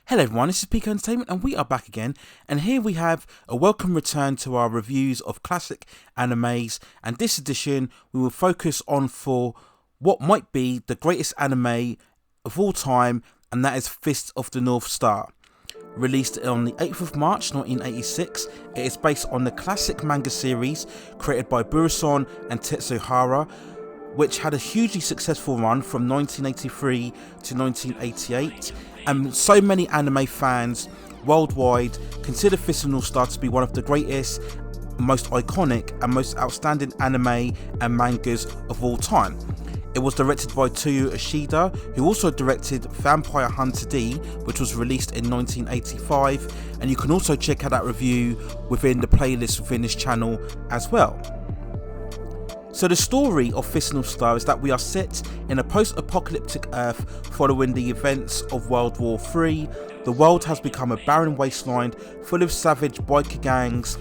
Hello everyone, this is Pico Entertainment and we are back again, and here we have a welcome return to our reviews of classic animes, and this edition we will focus on for what might be the greatest anime of all time, and that is Fist of the North Star. Released on the 8th of March 1986, it is based on the classic manga series created by Buruson and Tetsuhara, which had a hugely successful run from 1983 to 1988, and so many anime fans worldwide consider Fist of the North Star to be one of the greatest, most iconic and most outstanding anime and mangas of all time. It was directed by Toyo Ishida, who also directed Vampire Hunter D, which was released in 1985, and you can also check out that review within the playlist within this channel as well. So the story of Fist of the North Star is that we are set in a post-apocalyptic Earth following the events of World War III. The world has become a barren wasteland full of savage biker gangs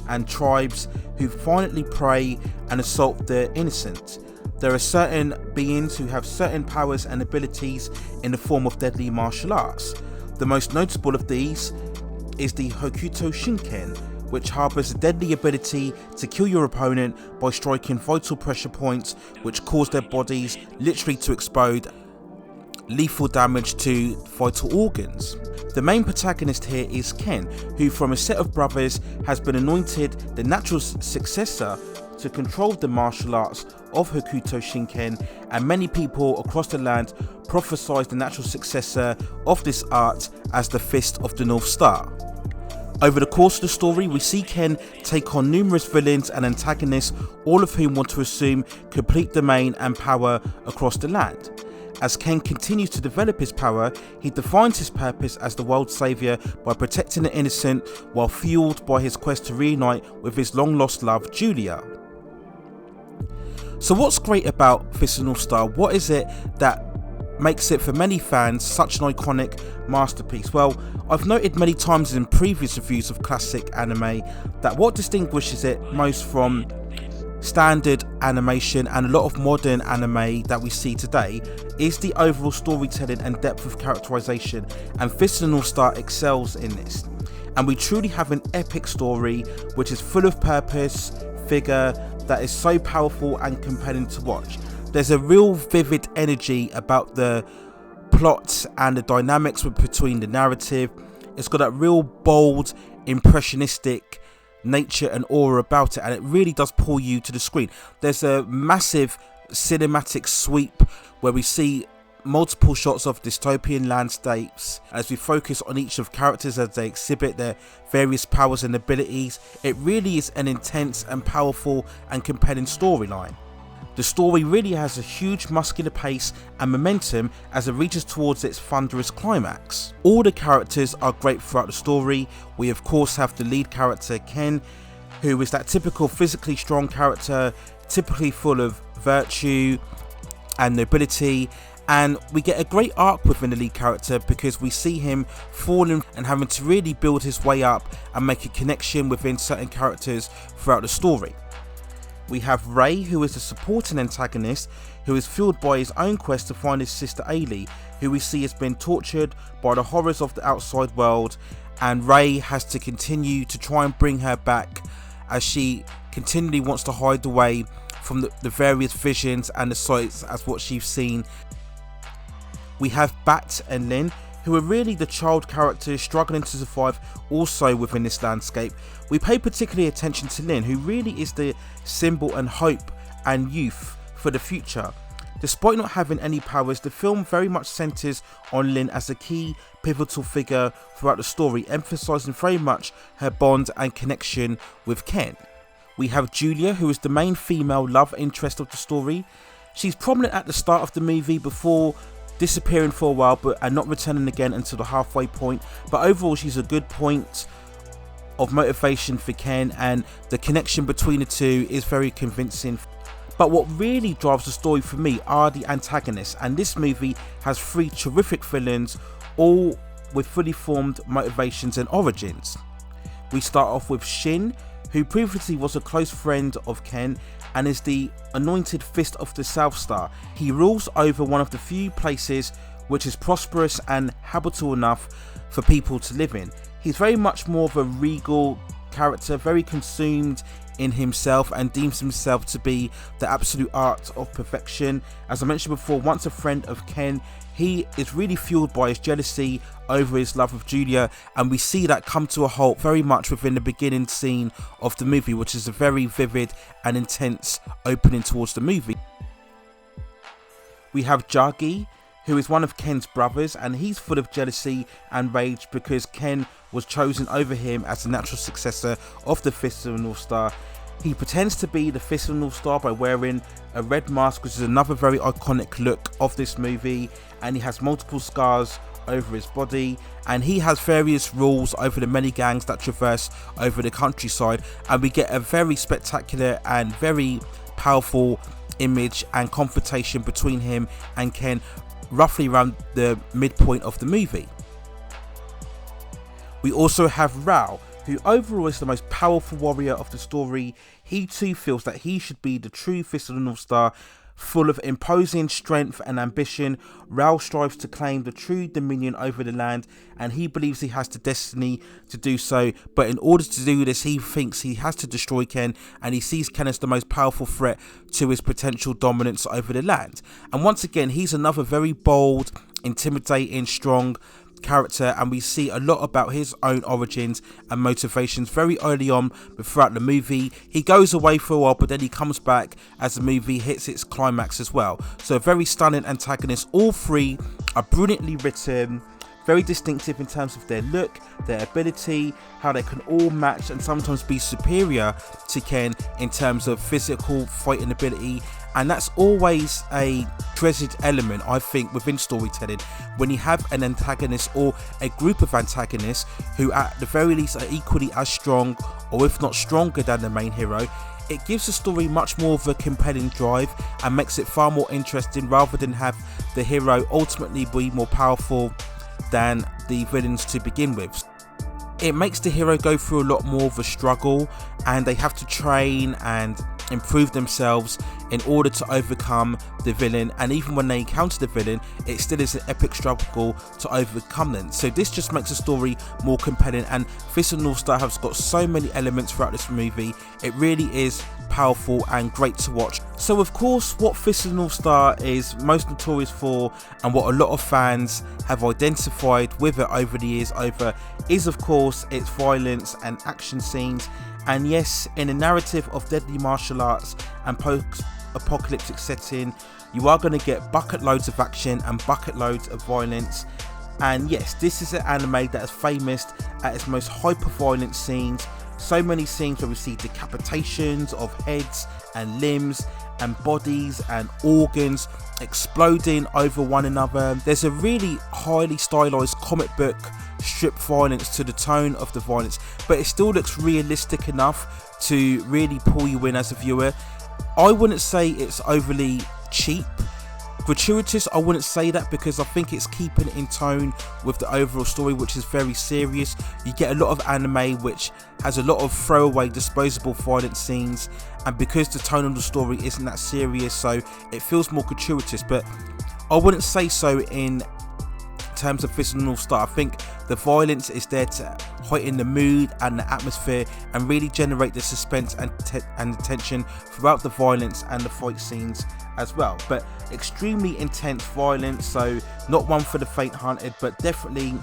and tribes who violently prey and assault the innocent. There are certain beings who have certain powers and abilities in the form of deadly martial arts. The most notable of these is the Hokuto Shinken, which harbours a deadly ability to kill your opponent by striking vital pressure points which cause their bodies literally to explode, lethal damage to vital organs. The main protagonist here is Ken, who from a set of brothers has been anointed the natural successor to control the martial arts of Hokuto Shinken, and many people across the land prophesied the natural successor of this art as the Fist of the North Star. Over the course of the story, we see Ken take on numerous villains and antagonists, all of whom want to assume complete domain and power across the land. As Ken continues to develop his power, he defines his purpose as the world's saviour by protecting the innocent, while fueled by his quest to reunite with his long-lost love, Julia. So what's great about Fist of the North Star? What is it that makes it for many fans such an iconic masterpiece? Well, I've noted many times in previous reviews of classic anime that what distinguishes it most from standard animation and a lot of modern anime that we see today is the overall storytelling and depth of characterization, and Fist of the North Star excels in this. And we truly have an epic story which is full of purpose, figure, that is so powerful and compelling to watch. There's a real vivid energy about the plot and the dynamics between the narrative. It's got that real bold, impressionistic nature and aura about it, and it really does pull you to the screen. There's a massive cinematic sweep where we see multiple shots of dystopian landscapes as we focus on each of characters as they exhibit their various powers and abilities. It really is an intense and powerful and compelling storyline. The story really has a huge muscular pace and momentum as it reaches towards its thunderous climax. All the characters are great throughout the story. We of course have the lead character Ken, who is that typical physically strong character, typically full of virtue and nobility, and we get a great arc within the lead character because we see him falling and having to really build his way up and make a connection within certain characters throughout the story. We have Ray, who is the supporting antagonist, who is fueled by his own quest to find his sister Ailey, who we see has been tortured by the horrors of the outside world, and Ray has to continue to try and bring her back as she continually wants to hide away from the various visions and the sights as what she's seen. We have Bat and Lin, who are really the child characters struggling to survive also within this landscape. We pay particularly attention to Lin, who really is the symbol and hope and youth for the future. Despite not having any powers, the film very much centres on Lin as a key pivotal figure throughout the story, emphasising very much her bond and connection with Ken. We have Julia, who is the main female love interest of the story. She's prominent at the start of the movie before disappearing for a while and not returning again until the halfway point, but overall she's a good point of motivation for Ken, and the connection between the two is very convincing. But what really drives the story for me are the antagonists, and this movie has three terrific villains, all with fully formed motivations and origins. We start off with Shin, who previously was a close friend of Ken and is the anointed Fist of the South Star. He rules over one of the few places which is prosperous and habitable enough for people to live in. He's very much more of a regal character, very consumed in himself, and deems himself to be the absolute art of perfection. As I mentioned before, once a friend of Ken, he is really fueled by his jealousy over his love of Julia, and we see that come to a halt very much within the beginning scene of the movie, which is a very vivid and intense opening towards the movie. We have Jagi, who is one of Ken's brothers, and he's full of jealousy and rage because Ken was chosen over him as the natural successor of the Fist of the North Star. He pretends to be the Fist of the North Star by wearing a red mask, which is another very iconic look of this movie, and he has multiple scars over his body, and he has various rules over the many gangs that traverse over the countryside, and we get a very spectacular and very powerful image and confrontation between him and Ken roughly around the midpoint of the movie. We also have Rao, who overall is the most powerful warrior of the story. He too feels that he should be the true Fist of the North Star. Full of imposing strength and ambition, Rao strives to claim the true dominion over the land, and he believes he has the destiny to do so. But in order to do this, he thinks he has to destroy Ken, and he sees Ken as the most powerful threat to his potential dominance over the land. And once again, he's another very bold, intimidating, strong character, and we see a lot about his own origins and motivations very early on throughout the movie. He goes away for a while, but then he comes back as the movie hits its climax as well. So a very stunning antagonist. All three are brilliantly written, very distinctive in terms of their look, their ability, how they can all match and sometimes be superior to Ken in terms of physical fighting ability. And that's always a treasured element, I think, within storytelling, when you have an antagonist or a group of antagonists who at the very least are equally as strong, or if not stronger than the main hero. It gives the story much more of a compelling drive and makes it far more interesting, rather than have the hero ultimately be more powerful than the villains to begin with. It makes the hero go through a lot more of a struggle, and they have to train and improve themselves in order to overcome the villain, and even when they encounter the villain, it still is an epic struggle to overcome them. So this just makes the story more compelling, and Fist of the North Star has got so many elements throughout this movie. It really is powerful and great to watch. So of course, what Fist of the North Star is most notorious for, and what a lot of fans have identified with it over the years is of course its violence and action scenes. And yes, in a narrative of deadly martial arts and post-apocalyptic setting, you are going to get bucket loads of action and bucket loads of violence. And yes, this is an anime that is famous at its most hyper-violent scenes. So many scenes where we see decapitations of heads and limbs and bodies and organs exploding over one another. There's a really highly stylized comic book strip violence to the tone of the violence, but it still looks realistic enough to really pull you in as a viewer. I wouldn't say it's overly cheap. Gratuitous, I wouldn't say that, because I think it's keeping it in tone with the overall story, which is very serious. You get a lot of anime which has a lot of throwaway disposable violent scenes, and because the tone of the story isn't that serious, so it feels more gratuitous. But I wouldn't say so in terms of Fist of the North Star. I think the violence is there to heighten the mood and the atmosphere and really generate the suspense and the tension throughout the violence and the fight scenes as well. But extremely intense violence, so not one for the faint-hearted, but definitely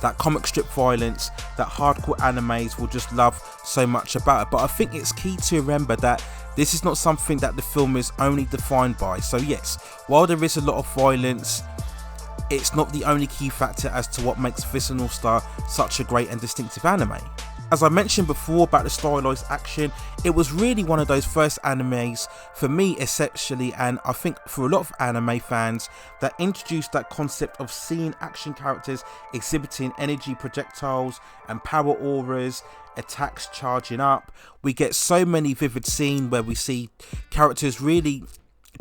that comic strip violence that hardcore animes will just love so much about it. But I think it's key to remember that this is not something that the film is only defined by. So yes, while there is a lot of violence, it's not the only key factor as to what makes Fist of the North Star such a great and distinctive anime. As I mentioned before about the stylized action, it was really one of those first animes, for me especially, and I think for a lot of anime fans, that introduced that concept of seeing action characters exhibiting energy projectiles and power auras, attacks charging up. We get so many vivid scenes where we see characters really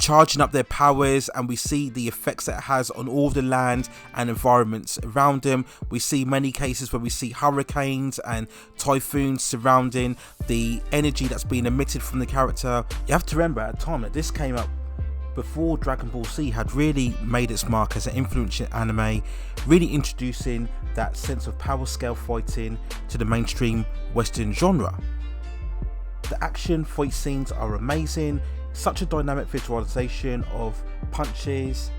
charging up their powers, and we see the effects that it has on all the land and environments around them. We see many cases where we see hurricanes and typhoons surrounding the energy that's being emitted from the character. You have to remember, at the time that this came up, before Dragon Ball Z had really made its mark as an influential anime, really introducing that sense of power scale fighting to the mainstream Western genre. The action fight scenes are amazing, such a dynamic visualization of punches,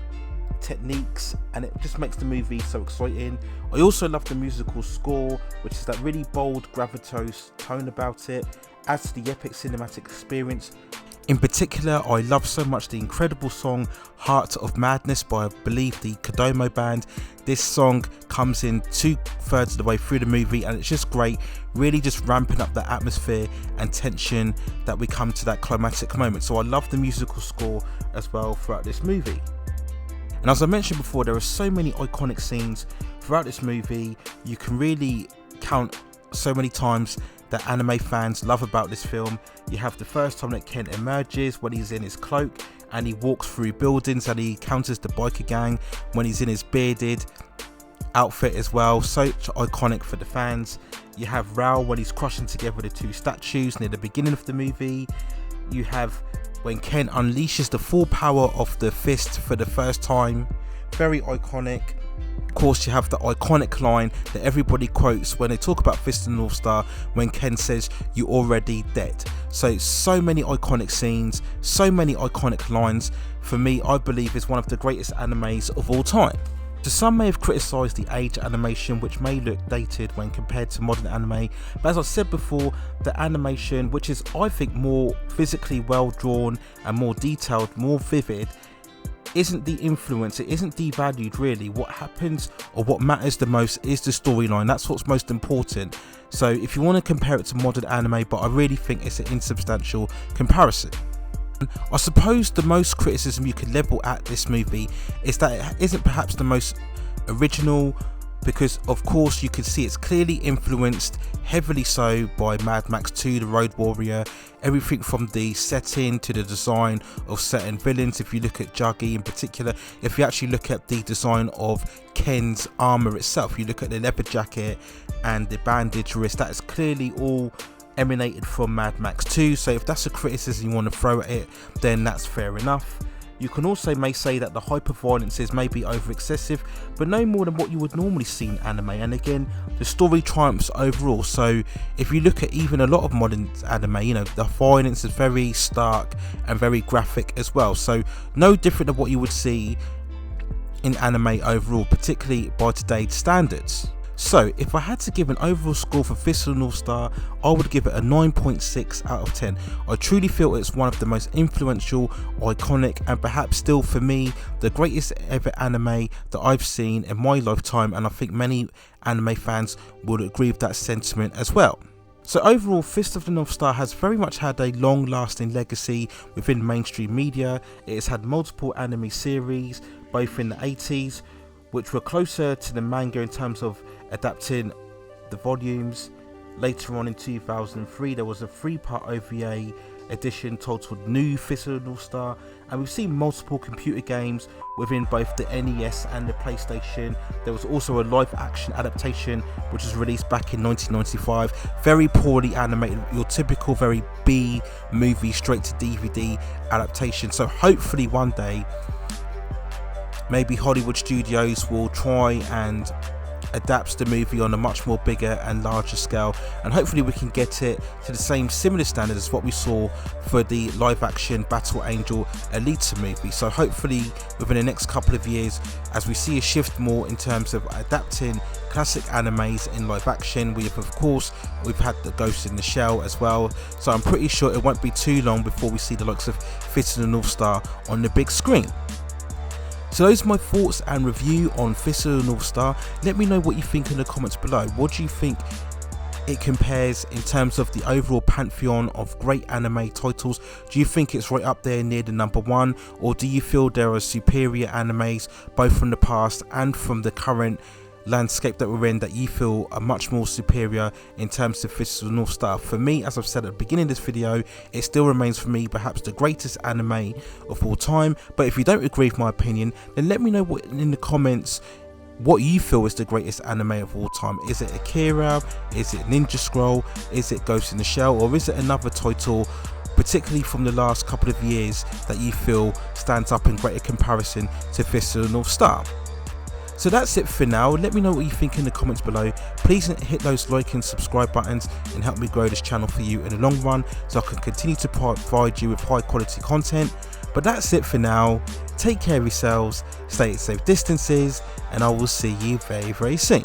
techniques, and it just makes the movie so exciting. I also love the musical score, which is that really bold, gravitas tone about it, adds to the epic cinematic experience. In particular, I love so much the incredible song Heart of Madness by, I believe, the Kodomo band. This song comes in 2/3 of the way through the movie, and it's just great, really just ramping up the atmosphere and tension that we come to that climactic moment. So I love the musical score as well throughout this movie. And as I mentioned before, there are so many iconic scenes throughout this movie. You can really count so many times that anime fans love about this film. You have the first time that Ken emerges when he's in his cloak and he walks through buildings and he encounters the biker gang when he's in his bearded outfit as well, such iconic for the fans. You have Rao when he's crushing together the two statues near the beginning of the movie. You have when Ken unleashes the full power of the fist for the first time, very iconic. Of course, you have the iconic line that everybody quotes when they talk about Fist of the North Star, when Ken says, "You're already dead." So many iconic scenes, so many iconic lines. For me, I believe it's one of the greatest animes of all time. So some may have criticised the age animation, which may look dated when compared to modern anime, but as I said before, the animation, which is I think more physically well drawn and more detailed, more vivid, isn't the influence, it isn't devalued really. What happens or what matters the most is the storyline. That's what's most important. So if you want to compare it to modern anime, but I really think it's an insubstantial comparison. I suppose the most criticism you could level at this movie is that it isn't perhaps the most original, because of course you can see it's clearly influenced, heavily so, by Mad Max 2 The Road Warrior. Everything from the setting to the design of certain villains. If you look at Jagi in particular, if you actually look at the design of Ken's armor itself, you look at the leather jacket and the bandage wrist, that is clearly all emanated from Mad Max 2. So if that's a criticism you want to throw at it, then that's fair enough. You can also may say that the hyperviolence is maybe over excessive, but no more than what you would normally see in anime. And again, the story triumphs overall. So if you look at even a lot of modern anime, you know, the violence is very stark and very graphic as well. So no different than what you would see in anime overall, particularly by today's standards. So if I had to give an overall score for Fist of the North Star, I would give it a 9.6 out of 10. I truly feel it's one of the most influential, iconic, and perhaps still for me the greatest ever anime that I've seen in my lifetime, and I think many anime fans would agree with that sentiment as well. So overall, Fist of the North Star has very much had a long-lasting legacy within mainstream media. It has had multiple anime series, both in the 80s, which were closer to the manga in terms of adapting the volumes. Later on in 2003, there was a 3-part OVA edition titled New Fist of the North Star, and we've seen multiple computer games within both the NES and the PlayStation. There was also a live action adaptation which was released back in 1995, very poorly animated, your typical very B movie straight to DVD adaptation. So hopefully one day maybe Hollywood studios will try and adapt the movie on a much more bigger and larger scale, and hopefully we can get it to the same similar standard as what we saw for the live action Battle Angel Alita movie. So hopefully within the next couple of years, as we see a shift more in terms of adapting classic animes in live action, we've had the Ghost in the Shell as well, so I'm pretty sure it won't be too long before we see the likes of Fist of the North Star on the big screen. So those are my thoughts and review on Fist of the North Star. Let me know what you think in the comments below. What do you think it compares in terms of the overall pantheon of great anime titles? Do you think it's right up there near the #1, or do you feel there are superior animes both from the past and from the current landscape that we're in that you feel are much more superior in terms of Fist of the North Star? For me, as I've said at the beginning of this video, it still remains for me perhaps the greatest anime of all time. But if you don't agree with my opinion, then let me know in the comments what you feel is the greatest anime of all time. Is it Akira? Is it Ninja Scroll? Is it Ghost in the Shell? Or is it another title particularly from the last couple of years, that you feel stands up in greater comparison to Fist of the North Star. So that's it for now. Let me know what you think in the comments below. Please hit those like and subscribe buttons and help me grow this channel for you in the long run, so I can continue to provide you with high quality content. But that's it for now. Take care of yourselves, stay at safe distances, and I will see you very, very soon.